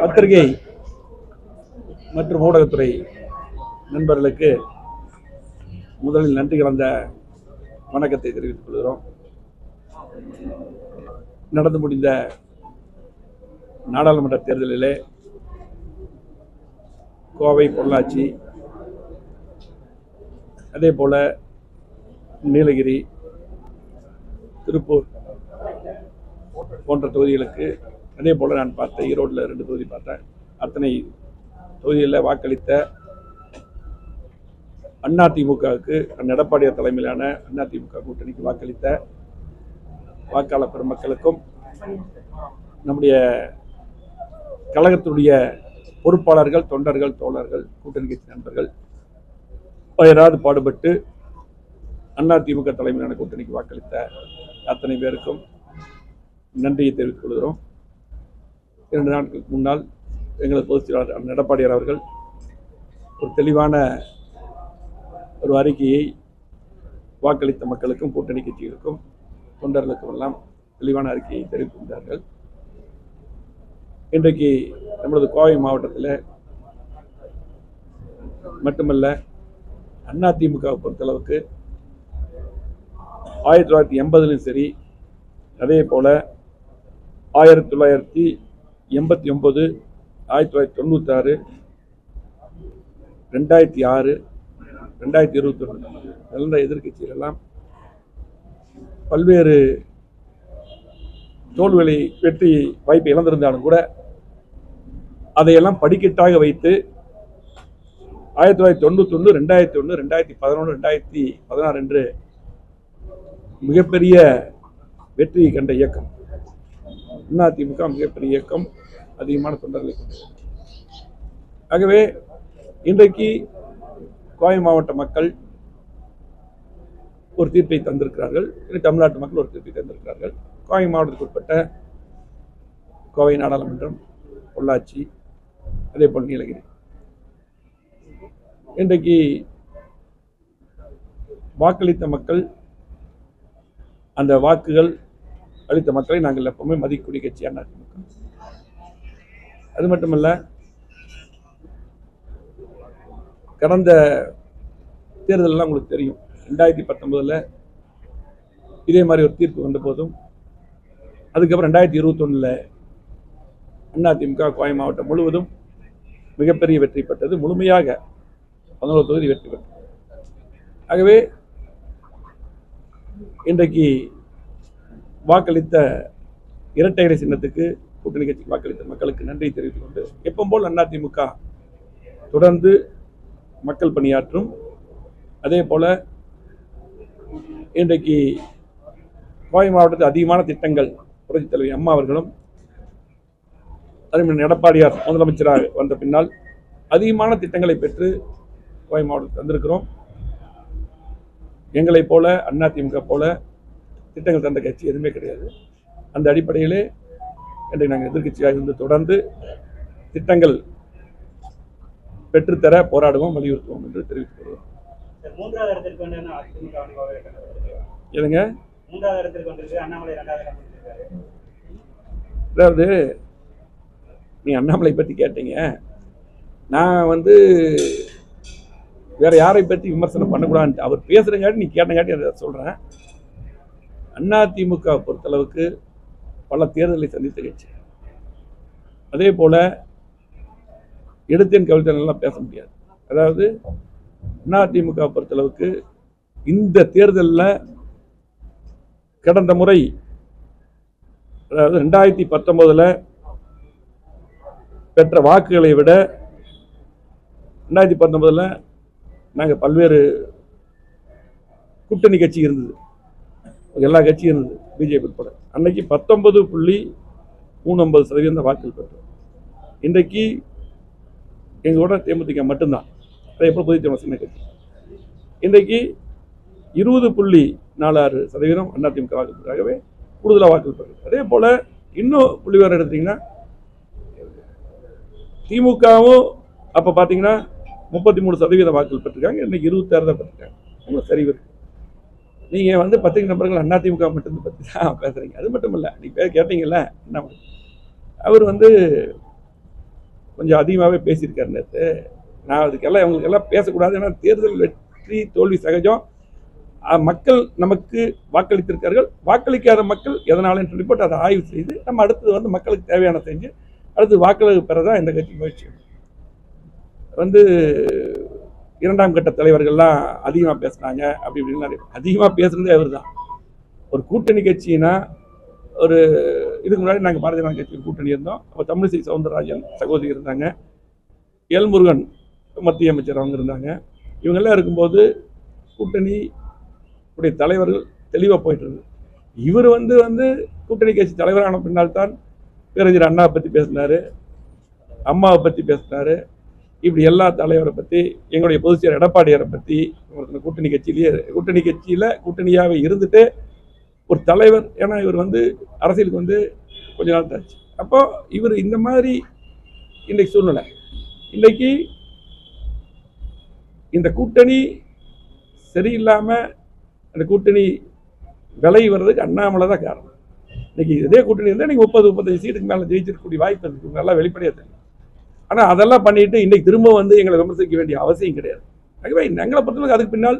பத்திரிகை மற்றும் ஊடகத்துறை நண்பர்களுக்கு முதலில் நன்றி கலந்த வணக்கத்தை தெரிவித்துக் கொள்கிறோம். நடந்து முடிந்த நாடாளுமன்ற தேர்தலிலே கோவை, பொள்ளாச்சி, அதே போல நீலகிரி, திருப்பூர் போன்ற தொகுதிகளுக்கு, அதே போல் நான் பார்த்தேன் ஈரோட்டில் 2 தொகுதி பார்த்தேன். அத்தனை தொகுதிகளில் வாக்களித்த அதிமுகவுக்கு, எடப்பாடியார் தலைமையிலான அதிமுக கூட்டணிக்கு வாக்களித்த வாக்காளர் பெருமக்களுக்கும், நம்முடைய கழகத்துடைய பொறுப்பாளர்கள், தொண்டர்கள், தோழர்கள், கூட்டணி கட்சி நண்பர்கள் யாராவது பாடுபட்டு அதிமுக தலைமையிலான கூட்டணிக்கு வாக்களித்த அத்தனை பேருக்கும் நன்றியை தெரிவித்துக் கொள்கிறோம். 2 நாட்களுக்கு முன்னால் எங்களது பொதுச் செயலாளர் எடப்பாடியார் அவர்கள் ஒரு தெளிவான ஒரு அறிக்கையை வாக்களித்த மக்களுக்கும், கூட்டணி கட்சிகளுக்கும், தொண்டர்களுக்கும் எல்லாம் தெளிவான அறிக்கையை தெரிவித்திருந்தார்கள். இன்றைக்கு நமது கோவை மாவட்டத்தில் மட்டுமல்ல, அதிமுகவை பொறுத்தளவுக்கு 1980 சரி, அதே போல 1989, 1996, 2006, 2021 நல்ல எதிர்கட்சிகள் எல்லாம் பல்வேறு தோல்விகளை வெற்றி வாய்ப்பை இழந்திருந்தாலும் கூட அதையெல்லாம் படிக்கட்டாக வைத்து 1991, 2001, 2011, 2016 என்று மிகப்பெரிய வெற்றியை கண்ட இயக்கம் அதிமுக. மிகப்பெரிய இயக்கம், அதிகமான தொண்டர்களை கொண்டது. ஆகவே இன்றைக்கு கோவை மாவட்ட மக்கள் ஒரு தீர்ப்பை தந்திருக்கிறார்கள். தமிழ்நாட்டு மக்கள் ஒரு தீர்ப்பை தந்திருக்கிறார்கள். கோவை மாவட்டத்துக்கு உட்பட்ட கோவை நாடாளுமன்றம், பொள்ளாச்சி, அதே போல் நீலகிரி, இன்றைக்கு வாக்களித்த மக்கள், அந்த வாக்குகள் அளித்த மக்களை நாங்கள் எப்பவுமே மதிக்கக்கூடிய கட்சி அதிமுக. அது மட்டுமல்ல, கடந்த தேர்தலெல்லாம் உங்களுக்கு தெரியும், 2019 இதே மாதிரி ஒரு தீர்ப்பு வந்த போதும், அதுக்கப்புறம் 2021 அதிமுக கோவை மாவட்டம் முழுவதும் மிகப்பெரிய வெற்றி பெற்றது. முழுமையாக 11 தொகுதி வெற்றி பெற்றது. ஆகவே இன்றைக்கு வாக்களித்த இரட்டை இலை சின்னத்துக்கு, கூட்டணி கட்சிக்கு வாக்களித்த மக்களுக்கு நன்றி தெரிவித்துக் கொண்டு, எப்பவும் போல் அதிமுக தொடர்ந்து மக்கள் பணியாற்றும். அதே போல இன்றைக்கு கோவை மாவட்டத்தில் அதிகமான திட்டங்கள் புரட்சித் தலைவி அம்மா அவர்களும், அதே எடப்பாடியார் முதலமைச்சராக வந்த பின்னால் அதிகமான திட்டங்களை பெற்று கோவை மாவட்டத்தில் தந்திருக்கிறோம். எங்களை போல, அதிமுக போல திட்டங்கள் தந்த கட்சி எதுவுமே கிடையாது. அந்த அடிப்படையிலே இன்றைக்கு நாங்கள் எதிர்கட்சியாக இருந்து தொடர்ந்து திட்டங்கள் பெற்றுத்தர போராடுவோம், வலியுறுத்துவோம் என்று தெரிவித்துக் கொள்வோம். எதுங்க? அதாவது நீ அண்ணாமலை பற்றி கேட்டீங்க, நான் வேற யாரை பற்றி விமர்சனம் பண்ணக்கூடாது, அவர் பேசுறங்காட்டி நீ கேட்டங்காட்டி அதை சொல்றேன். அதிமுக பொறுத்தளவுக்கு பல தேர்தலை சந்தித்த கட்சி. அதே போல எடுத்தேன் கவிழ்த்தேன் பேச முடியாது. அதாவது அதிமுக பொறுத்தளவுக்கு இந்த தேர்தலில் கடந்த முறை, அதாவது 2019 பெற்ற வாக்குகளை விட 2019 நாங்கள் பல்வேறு கூட்டணி கட்சி இருந்தது, எல்லா கட்சியும் இருந்தது, பிஜேபி உட்பட. அன்னைக்கு 19.39% வாக்குகள் பெற்றோம். இன்றைக்கு எங்களோட தேமுதிக மட்டும்தான், அதே போல் புதிய தமிழ் சின்ன கட்சி. இன்றைக்கு 20.46% அதிமுக வாக்குகளுக்காகவே கூடுதலாக வாக்குகள் பெறுது. அதே போல இன்னும் புள்ளி விவரம் எடுத்தீங்கன்னா, திமுகவும் அப்போ பார்த்தீங்கன்னா 33% வாக்குகள் பெற்றிருக்காங்க, இன்னைக்கு 26 தான் பெற்றிருக்காங்க. சரிவு இருக்கு. நீங்கள் வந்து பத்திரிகை நபர்கள் அதிமுக மட்டும் பற்றி தான் பேசுகிறீங்க. அது மட்டும் இல்லை, நீங்கள் கேட்டீங்கல்ல என்ன அவர் வந்து கொஞ்சம் அதிகமாகவே பேசியிருக்காரு நேற்று. நான் அதுக்கெல்லாம் இவங்களுக்கெல்லாம் பேசக்கூடாது. ஏன்னா தேர்தல் வெற்றி தோல்வி சகஜம். மக்கள் நமக்கு வாக்களித்திருக்கார்கள். வாக்களிக்காத மக்கள் எதனாலும் சொல்லி போட்டு அதை ஆய்வு செய்து நம்ம அடுத்தது வந்து மக்களுக்கு தேவையான செஞ்சு அடுத்து வாக்களிப்பு பெறதான் இந்த கட்சி முயற்சி. வந்து இரண்டாம் கட்ட தலைவர்கள்லாம் அதிகமாக பேசுனாங்க அப்படி இப்படின்னு நிறைய அதிகமாக பேசுனதே அவர் தான். ஒரு கூட்டணி கட்சினா ஒரு இதுக்கு முன்னாடி நாங்கள் பாரதிய ஜனதா கட்சியில் கூட்டணி இருந்தோம். அப்போ தமிழிசை சவுந்தரராஜன் சகோதரி இருந்தாங்க, எல் முருகன் மத்திய அமைச்சர் அவங்க இருந்தாங்க. இவங்கெல்லாம் இருக்கும்போது கூட்டணி உடைய தலைவர்கள் தெளிவாக போயிட்டு இருந்தது. இவர் வந்து கூட்டணி கட்சி தலைவரான பின்னால் தான் பேரறிஞர் அண்ணாவை பற்றி பேசினார், அம்மாவை பற்றி பேசினார். இப்படி எல்லா தலைவரை பற்றி, எங்களுடைய பொதுச்செயலர் எடப்பாடியாரை பற்றி, கூட்டணி கட்சியில் கூட்டணியாகவே இருந்துட்டு ஒரு தலைவர். ஏன்னா இவர் வந்து அரசியலுக்கு வந்து கொஞ்ச நாள் தாச்சு. அப்போ இவர் இந்த மாதிரி இன்றைக்கு சூழ்நிலை. இன்றைக்கி இந்த கூட்டணி சரியில்லாமல் அந்த கூட்டணி விலை வர்றதுக்கு அண்ணாமலை தான் காரணம். இன்னைக்கு இதே கூட்டணி இருந்தால் நீங்கள் 30-35 சீட்டுக்கு மேலே ஜெயிச்சிருக்கக்கூடிய வாய்ப்பு இருக்குது, நல்லா வெளிப்படையாக தெரியும். ஆனால் அதெல்லாம் பண்ணிட்டு இன்னைக்கு திரும்ப வந்து எங்களை விமர்சிக்க வேண்டிய அவசியம் கிடையாது. ஆகவே எங்களை பொறுத்தவரைக்கும் அதுக்கு பின்னால்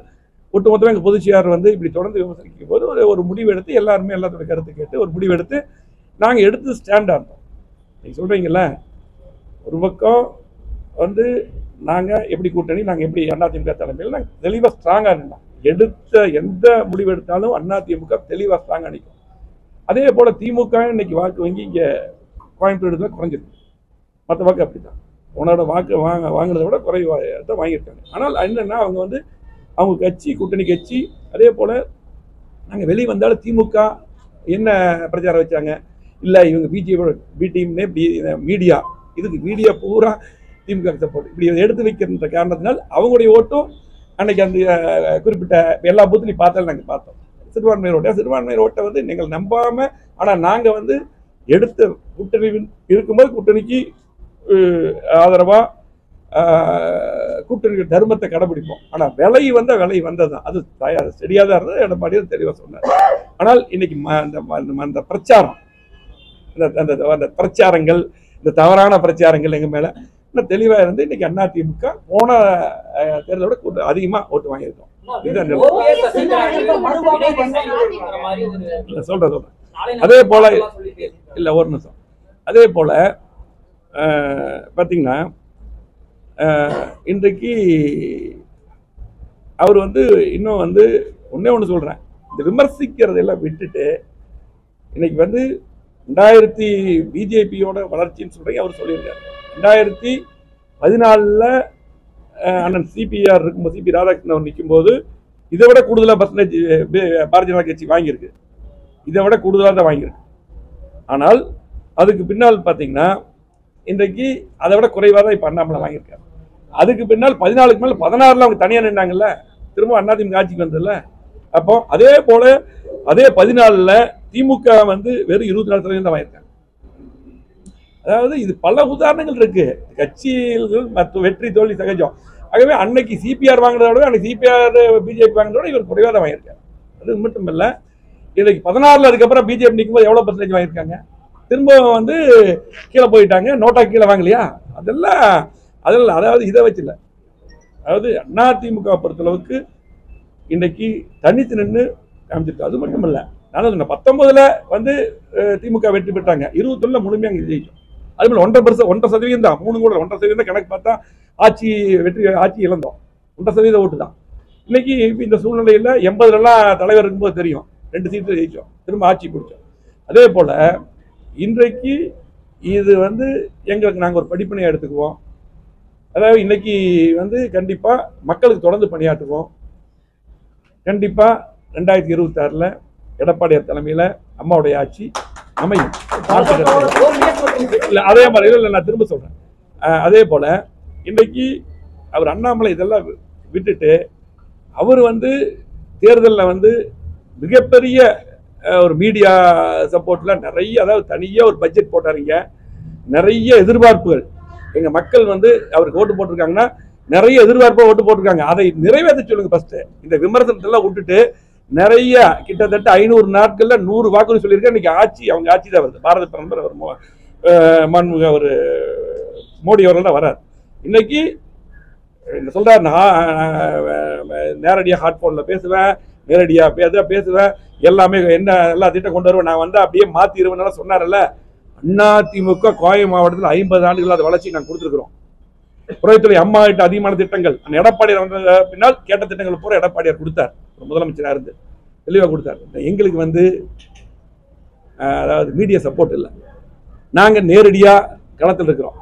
ஒட்டுமொத்தமாக எங்கள் பொதுச்செயலாளர் வந்து இப்படி தொடர்ந்து விமர்சிக்கும் போது ஒரு முடிவு எடுத்து எல்லாருமே எல்லாத்தோட கருத்து கேட்டு ஒரு முடிவு எடுத்து நாங்கள் எடுத்து ஸ்டாண்டாக இருந்தோம். நீங்கள் சொல்கிறீங்கள ஒரு பக்கம் வந்து நாங்கள் எப்படி கூட்டணி, நாங்கள் எப்படி அதிமுக தலைமையில் நாங்கள் தெளிவாக ஸ்ட்ராங்காக இருந்தோம். எடுத்த எந்த முடிவு எடுத்தாலும் அதிமுக தெளிவாக ஸ்ட்ராங்காக நிற்கும். அதே போல் திமுக இன்னைக்கு வாக்கு வங்கி இங்கே கோயம்புத்தூர் குறைஞ்சிருக்கு. மற்ற வாக்கு அப்படி தான், உன்னோட வாக்கு வாங்கினதை விட குறைவாக தான் வாங்கியிருக்காங்க. ஆனால் என்னென்னா அவங்க வந்து அவங்க கட்சி கூட்டணி கட்சி. அதே போல் நாங்கள் வெளியே வந்தாலும் திமுக என்ன பிரச்சாரம் வச்சாங்க, இல்லை இவங்க பிஜேபியோட பி டீம்னே மீடியா, இதுக்கு மீடியா பூரா திமுக சப்போர்ட் இப்படி எடுத்து வைக்கிற காரணத்தினால் அவங்களுடைய ஓட்டும் அன்னைக்கு அந்த குறிப்பிட்ட எல்லா பூத்துலையும் பார்த்தாலும் நாங்கள் பார்த்தோம். சிறுபான்மையர் ஓட்டை வந்து நீங்கள் நம்பாமல், ஆனால் நாங்கள் வந்து எடுத்த கூட்டணி இருக்கும்போது கூட்டணிக்கு ஆதரவாக கூட்டணி தர்மத்தை கடைபிடிப்போம். ஆனால் விலை வந்தது தான், அது சரியாக தான் இருந்தது. எடப்பாடியார் தெளிவாக சொன்னார். ஆனால் இன்னைக்கு அந்த பிரச்சாரம், அந்த பிரச்சாரங்கள், இந்த தவறான பிரச்சாரங்கள் எங்கள் மேலே இன்னும் தெளிவாக இருந்து இன்னைக்கு அதிமுக போன தேர்தலோட அதிகமாக ஓட்டு வாங்கியிருக்கோம். சொல்றேன். அதே போல இல்லை ஒரு நிமிஷம். அதே போல பார்த்தீங்கன்னா இன்றைக்கு அவர் வந்து இன்னும் வந்து ஒன்று சொல்கிறேன், இந்த விமர்சிக்கிறதெல்லாம் விட்டுட்டு இன்னைக்கு வந்து 2000 பிஜேபியோட வளர்ச்சின்னு சொல்கிறீங்க. அவர் சொல்லியிருக்காரு 2014 அண்ணன் சிபிஆர் இருக்கும்போது, சிபி ராதாகிருஷ்ணன் நிற்கும்போது இதை விட கூடுதலாக பர்சன்டேஜ் பாரதிய ஜனதா கட்சி வாங்கியிருக்கு, இதை விட கூடுதலாக தான் வாங்கியிருக்கு. ஆனால் அதுக்கு பின்னால் பார்த்தீங்கன்னா இன்றைக்கு அதை விட குறைவாக தான் இப்போ அண்ணாமலை வாங்கியிருக்காரு. அதுக்கு பின்னால் 14க்கு மேலே 16 அவங்க தனியாக நின்றாங்கல்ல, திரும்ப அதிமுக ஆட்சிக்கு வந்ததில்ல. அப்போ அதே போல அதே 14 திமுக வந்து வெறும் 24% தான் வாங்கியிருக்காங்க. அதாவது இது பல உதாரணங்கள் இருக்கு. கட்சிகள் வெற்றி தோல்வி சகஜம். ஆகவே அன்னைக்கு சிபிஆர் வாங்கினதை விட அன்னைக்கு சிபிஆர் பிஜேபி வாங்கினதோட இவர் குறைவாக தான் வாங்கியிருக்காரு. அது மட்டும் இல்லை, இன்னைக்கு 16 அதுக்கப்புறம் பிஜேபி நிற்கும்போது எவ்வளோ பர்சன்டேஜ் வாங்கியிருக்காங்க, திரும்ப வந்து கீழே போயிட்டாங்க. நோட்டா கீழே வாங்கலையா, அதெல்லாம் அதாவது இதை வச்சுல. அதாவது அதிமுக பொறுத்தளவுக்கு இன்னைக்கு தனித்து நின்று காமிச்சிருக்கு. அது மட்டும் இல்லை, நான் சொன்னேன் 19 வந்து திமுக வெற்றி பெற்றாங்க, 21 முழுமையாக அங்கே ஜெயிச்சோம். அது மாதிரி 1.5% தான், 3 கூட 1% கணக்கு பார்த்தா ஆட்சி இழந்தோம். 1% ஓட்டு தான். இன்னைக்கு இந்த சூழ்நிலையில் 80 தலைவர் இருக்கும்போது தெரியும் 2 சீட்டு ஜெயிச்சோம், திரும்ப ஆட்சி பிடிச்சோம். அதே போல இன்றைக்கு இது வந்து எங்களுக்கு நாங்கள் ஒரு படிப்பினையாக எடுத்துக்குவோம். அதாவது இன்னைக்கு வந்து கண்டிப்பாக மக்களுக்கு தொடர்ந்து பணியாற்றுவோம். கண்டிப்பாக 2026 எடப்பாடியார் தலைமையில் அம்மாவுடைய ஆட்சி அமையும். அதே மாதிரி இல்லை, நான் திரும்ப சொல்றேன். அதே போல இன்னைக்கு அவர் அண்ணாமலை இதெல்லாம் விட்டுட்டு அவர் வந்து தேர்தலில் வந்து மிகப்பெரிய ஒரு மீடியா சப்போர்ட்ல நிறைய, அதாவது தனியாக ஒரு பட்ஜெட் போட்டாருங்க. நிறைய எதிர்பார்ப்புகள் எங்க மக்கள் வந்து அவருக்கு ஓட்டு போட்டிருக்காங்கன்னா நிறைய எதிர்பார்ப்பாக ஓட்டு போட்டிருக்காங்க. அதை நிறைவேற்ற சொல்லுங்க. ஃபர்ஸ்ட் இந்த விமர்சனத்தெல்லாம் விட்டுட்டு நிறைய கிட்டத்தட்ட 500 நாட்கள்ல 100 வாக்குறுதி சொல்லியிருக்கேன். இன்னைக்கு ஆட்சி அவங்க ஆட்சி தான் வருது. பாரத பிரதமர் அவர் மாண்புமிகு அவர் மோடி அவர்கள் தான் வர்றார். இன்னைக்கு சொல்றாரு, நான் நேரடியாக ஹாட் போன்ல பேசுவேன், நேரடியாக பேசுவேன், எல்லாமே எல்லா திட்டம் கொண்டு வருவேன், நான் வந்து அப்படியே மாத்திடுவேன் சொன்னார்ல. அதிமுக கோவை மாவட்டத்தில் 50 ஆண்டுகள் அது வளர்ச்சி நாங்கள் கொடுத்துருக்கிறோம். புறத்துறை அம்மா கிட்ட அதிகமான திட்டங்கள் எடப்பாடியார் வந்த பின்னால் கேட்ட திட்டங்கள் பூரா எடப்பாடியார் கொடுத்தார். முதலமைச்சராக இருந்து தெளிவாக கொடுத்தார். எங்களுக்கு வந்து அதாவது மீடியா சப்போர்ட் இல்லை. நாங்கள் நேரடியாக களத்தில் இருக்கிறோம்.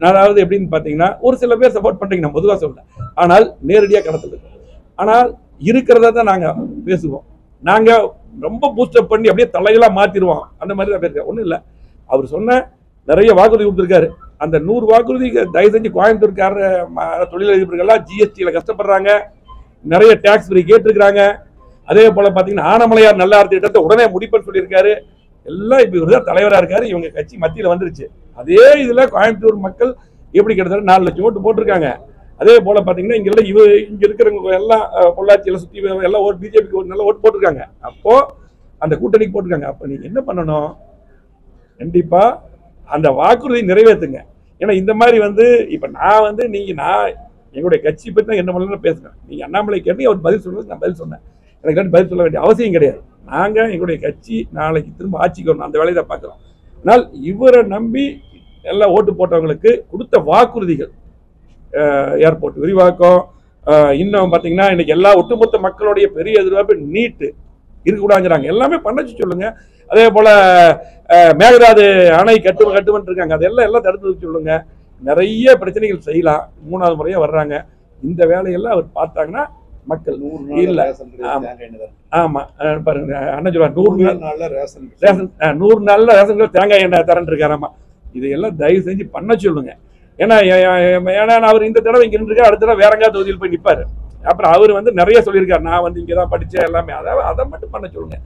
அதாவது எப்படின்னு பார்த்தீங்கன்னா, ஒரு சில பேர் சப்போர்ட் பண்ணுறீங்க, நான் பொதுவாக சொல்கிறேன். ஆனால் நேரடியாக களத்தில் இருக்கிறோம். ஆனால் இருக்கிறத தான் நாங்கள் பேசுவோம். நாங்கள் ரொம்ப பூஸ்டப் பண்ணி அப்படியே தலைகளாக மாற்றிடுவோம், அந்த மாதிரி தான் பேருக்கேன். ஒன்றும் இல்லை, அவர் சொன்ன நிறைய வாக்குறுதி கொடுத்துருக்காரு. அந்த 100 வாக்குறுதி தயவு செஞ்சு கோயம்புத்தூர்கார தொழிலதிபர்கள்லாம் ஜிஎஸ்டியில் கஷ்டப்படுறாங்க, நிறைய டேக்ஸ் ஃப்ரீ கேட்டிருக்கிறாங்க. அதே போல் பார்த்தீங்கன்னா ஆனமலையார் நல்லார் திட்டத்தை உடனே முடிப்பன்னு சொல்லியிருக்காரு. எல்லாம் இப்போ இவர் தான் தலைவராக இருக்காரு. இவங்க கட்சி மத்தியில் வந்துருச்சு. அதே இதில் கோயம்புத்தூர் மக்கள் எப்படி கிட்டத்தட்ட 4 லட்சம் ஓட்டு போட்டிருக்காங்க. அதே போல் பார்த்தீங்கன்னா இங்கே இருக்கிறவங்க எல்லாம் பொள்ளாச்சியில் சுற்றி எல்லாம் ஓட்டு பிஜேபிக்கு ஒரு நல்ல ஓட்டு போட்டிருக்காங்க. அப்போது அந்த கூட்டணிக்கு போட்டிருக்காங்க. அப்போ நீங்கள் என்ன பண்ணணும், கண்டிப்பாக அந்த வாக்குறுதியை நிறைவேற்றுங்க. ஏன்னா இந்த மாதிரி வந்து இப்போ நான் வந்து நான் எங்களுடைய கட்சி பற்றி தான் என்ன பண்ணலாம் பேசுகிறேன். நீங்கள் அண்ணாமலை கேட்டு அவர் பதில் சொல்லுறது நான் பதில் சொன்னேன். எனக்கு பதில் சொல்ல வேண்டிய அவசியம் கிடையாது. நாங்கள் எங்களுடைய கட்சி நாளைக்கு திரும்ப ஆட்சிக்கு வரணும், அந்த வேலையை தான் பார்க்குறோம். ஆனால் இவரை நம்பி எல்லாம் ஓட்டு போட்டவங்களுக்கு கொடுத்த வாக்குறுதிகள், ஏர்போர்ட் விரிவாக்கம், இன்னும் பார்த்தீங்கன்னா இன்னைக்கு எல்லா ஒட்டுமொத்த மக்களுடைய பெரிய எதிர்பார்ப்பு நீட்டு இருக்கக்கூடாதுங்கிறாங்க. எல்லாமே பண்ணச்சு சொல்லுங்க. அதே போல மேகதாது அணை கட்டுமன் இருக்காங்க, அதெல்லாம் தடுத்து சொல்லுங்க. நிறைய பிரச்சனைகள் செய்யலாம். 3வது முறையாக வர்றாங்க. இந்த வேலையெல்லாம் அவர் பார்த்தாங்கன்னா மக்கள் 100 இல்ல. ஆமா பாருங்க, அண்ணன் சொல்லுவார் 100 நாள்ல ரேஷன் தேங்காய் எண்ணெய் தரேன் இருக்காராமா. இதையெல்லாம் தயவு செஞ்சு பண்ண சொல்லுங்க. ஏன்னா அவர் இந்த தடவை இங்க இருந்திருக்காரு, அடுத்த தடவை வேற எங்கேயாவது தொகுதியில் போய் நிற்பாரு. அப்புறம் அவர் வந்து நிறைய சொல்லியிருக்காரு, நான் வந்து இங்கே தான் படித்தேன் எல்லாமே. அதை மட்டும் பண்ண சொல்லுங்க.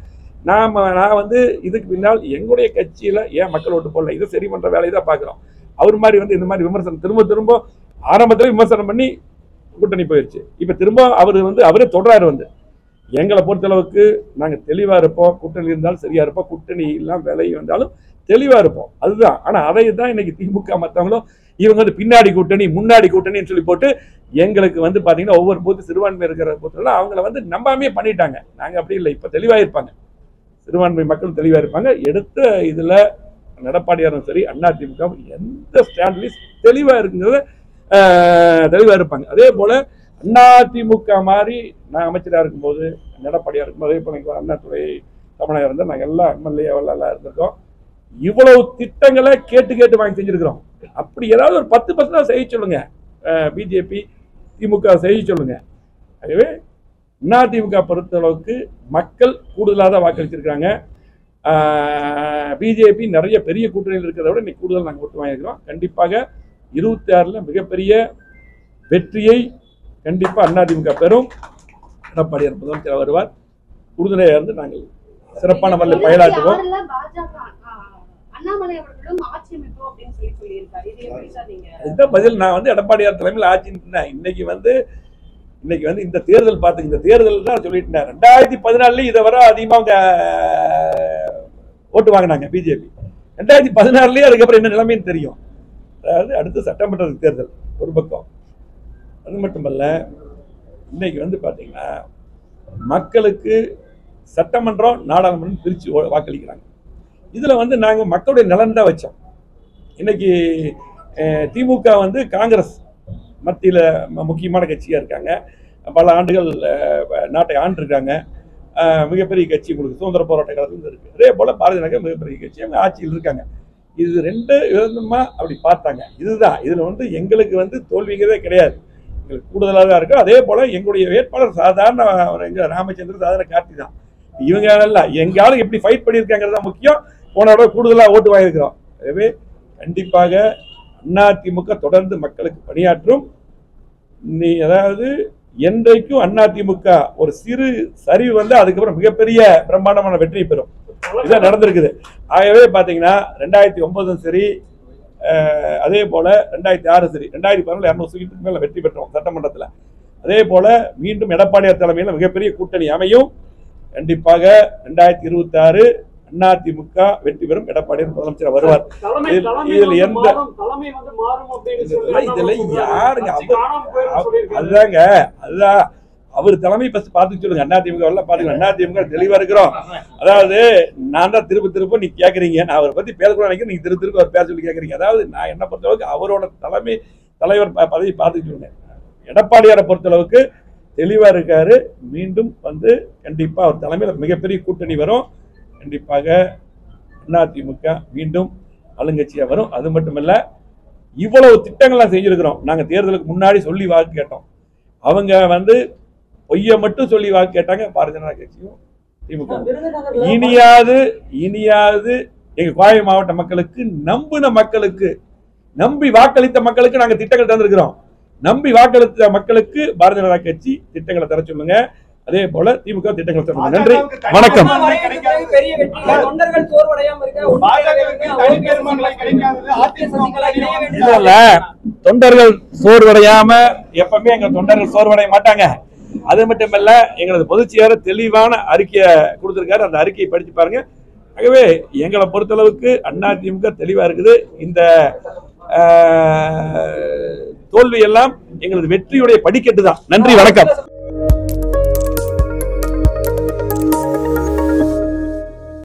நான் வந்து இதுக்கு பின்னால் எங்களுடைய கட்சியில் ஏன் மக்கள் ஓட்டு போடல, இதை சரி பண்ணுற வேலையை தான் பார்க்குறோம். அவர் மாதிரி வந்து இந்த மாதிரி விமர்சனம் திரும்ப ஆரம்பத்தில் விமர்சனம் பண்ணி கூட்டணி போயிடுச்சு. இப்போ திரும்ப அவர் வந்து அவரே தொடராரு. வந்து எங்களை பொறுத்தளவுக்கு நாங்கள் தெளிவாக இருப்போம். கூட்டணி இருந்தாலும் சரியாக இருப்போம், கூட்டணி இல்லாமல் விலை வந்தாலும் தெளிவாக இருப்போம், அதுதான். ஆனால் அதை தான் இன்னைக்கு திமுக மற்றவங்களும் இவங்க வந்து பின்னாடி கூட்டணி முன்னாடி கூட்டணின்னு சொல்லி போட்டு எங்களுக்கு வந்து பார்த்தீங்கன்னா ஒவ்வொரு பூத்து சிறுபான்மை இருக்கிற பூத்துலாம் அவங்கள வந்து நம்பாமே பண்ணிட்டாங்க. நாங்கள் அப்படி இல்லை, இப்போ தெளிவாக இருப்பாங்க, சிறுபான்மை மக்கள் தெளிவாக இருப்பாங்க. எடுத்த இதில் எடப்பாடியாரும் சரி அதிமுக எந்த ஸ்டாண்ட்லையும் தெளிவாக இருக்குங்கிறத தெளிவாக இருப்பாங்க. அதே போல் அதிமுக மாதிரி நான் அமைச்சராக இருக்கும்போது எடப்பாடியாக இருக்கும்போது, அதே போல் அண்ணாதுரை தமிழக இருந்தால் நாங்கள் எல்லாம் எம்எல்ஏ எல்லாம் இருந்திருக்கோம். இவ்வளவு திட்டங்களை கேட்டு வாங்கி செஞ்சிருக்கிறோம். அப்படி ஏதாவது ஒரு 10% செய்ய சொல்லுங்க, பிஜேபி திமுக செய்ய சொல்லுங்க. ஆகவே அதிமுக பொறுத்தளவுக்கு மக்கள் கூடுதலாக தான் வாக்களிச்சிருக்காங்க. பிஜேபி நிறைய பெரிய கூட்டணியில் இருக்கிறத விட இன்னைக்கு கூடுதல் நாங்கள் ஓட்டு வாங்கியிருக்கிறோம். கண்டிப்பாக 26ல் மிகப்பெரிய வெற்றியை கண்டிப்பாக அதிமுக பெறும். எடப்பாடியார் முதலமைச்சர் வருவார். உறுதுணையாக இருந்து நாங்கள் சிறப்பான முறையில் பயனாற்றுவோம். இதுதான் பதில். நான் வந்து எடப்பாடியார் தலைமையில் ஆட்சி இன்னைக்கு வந்து இந்த தேர்தல் பார்த்து இந்த தேர்தல் தான் சொல்லிட்டேன். 2014 இதை வர அதிகமாக ஓட்டு வாங்கினாங்க பிஜேபி. 2016 அதுக்கப்புறம் என்ன நிலைமைன்னு தெரியும். அதாவது அடுத்து சட்டமன்ற தேர்தல் ஒரு பக்கம். அது மட்டுமல்ல, இன்னைக்கு வந்து பார்த்தீங்கன்னா மக்களுக்கு சட்டமன்றம் நாடாளுமன்றம் பிரித்து வாக்களிக்கிறாங்க. இதில் வந்து நாங்கள் மக்களுடைய நலன் தான் வச்சோம். இன்னைக்கு திமுக வந்து காங்கிரஸ் மத்தியில் முக்கியமான கட்சியாக இருக்காங்க. பல ஆண்டுகள் நாட்டை ஆண்டிருக்காங்க. மிகப்பெரிய கட்சி, உங்களுக்கு சுதந்திர போராட்ட காலத்தில் இருக்குது. அதே போல் பாரதிய ஜனதா மிகப்பெரிய கட்சி, அவங்க ஆட்சியில் இருக்காங்க. இது 2 விதமா அப்படி பார்த்தாங்க. இதுதான் இதில் வந்து எங்களுக்கு வந்து தோல்விங்கிறதே கிடையாது, எங்களுக்கு கூடுதலாக தான் இருக்கும். அதே போல் எங்களுடைய வேட்பாளர் சாதாரண எங்கள் ராமச்சந்திரன் சாதாரண கார்த்தி தான். இவங்க எல்லாம் எங்காலும் எப்படி ஃபைட் பண்ணியிருக்காங்கிறது தான் முக்கியம். போன தடவை கூடுதலாக ஓட்டு வாங்கியிருக்கிறோம். எனவே கண்டிப்பாக அதிமுக தொடர்ந்து மக்களுக்கு பணியாற்றும். அதாவது என்றைக்கும் அதிமுக ஒரு சிறு சரிவு வந்து அதுக்கப்புறம் மிகப்பெரிய பிரம்மாண்டமான வெற்றி பெறும். இதான் நடந்திருக்குது. ஆகவே பார்த்தீங்கன்னா 2009 சரி, அதே போல 2006 சரி, 2014 200 சீட்டுக்கு மேல வெற்றி பெற்றோம் சட்டமன்றத்தில். அதே போல மீண்டும் எடப்பாடியார் தலைமையில் மிகப்பெரிய கூட்டணி அமையும். கண்டிப்பாக 2026 அதிமுக வெற்றி பெறும். எடப்பாடி முதலமைச்சர் வருவார். இதுல எந்த இதுல யாருங்க அதுதாங்க, அதுதான் அவர் தலைமை பார்த்து சொல்லுங்க. அதிமுக பாத்துக்கலாம். அதிமுக தெளிவா இருக்கிறோம். அதாவது நான் தான் திரும்ப நீ கேக்குறீங்க, நான் அவரை பத்தி பேசக்கூட நினைக்கிறேன், நீங்க திரும்ப அவர் பேச சொல்லி கேக்குறீங்க. அதாவது நான் என்ன பொறுத்தளவுக்கு அவரோட தலைவர் பதவி பார்த்து சொல்லுங்க. எடப்பாடியாரை பொறுத்தளவுக்கு தெளிவா இருக்காரு. மீண்டும் கண்டிப்பா அவர் தலைமையில் மிகப்பெரிய கூட்டணி வரும். கண்டிப்பாக அதிமுக மீண்டும் ஆளுங்கட்சியா வரும். அது மட்டுமல்ல, இவ்வளவு திட்டங்கள்லாம் செஞ்சிருக்கிறோம். நாங்க தேர்தலுக்கு முன்னாடி சொல்லி வாக்கு கேட்டோம். அவங்க பொய்ய மட்டும் சொல்லி வாக்கு கேட்டாங்க. பாரதிய ஜனதா கட்சியும் திமுக. இனியாவது எங்க கோவை மாவட்ட மக்களுக்கு, நம்பின மக்களுக்கு, நம்பி வாக்களித்த மக்களுக்கு நாங்க திட்டங்கள் தந்திருக்கிறோம். நம்பி வாக்களித்த மக்களுக்கு பாரதிய ஜனதா கட்சி திட்டங்களை தர சொல்லுங்க. அதே போல திமுக திட்டங்கள் தர. நன்றி, வணக்கம். தொண்டர்கள் சோர்வடையாம எப்பவுமே எங்க தொண்டர்கள் சோர்வடைய மாட்டாங்க. அது மட்டுமல்ல, எங்களது பொதுச் செயலாளர் தெளிவான அறிக்கையை கொடுத்திருக்காரு. அந்த அறிக்கையை படிச்சு பாருங்க. ஆகவே எங்களை பொறுத்தளவுக்கு அதிமுக தெளிவா இருக்குது. இந்த தோல்வி எல்லாம் எங்களது வெற்றியுடைய படிக்கட்டு தான். நன்றி, வணக்கம்.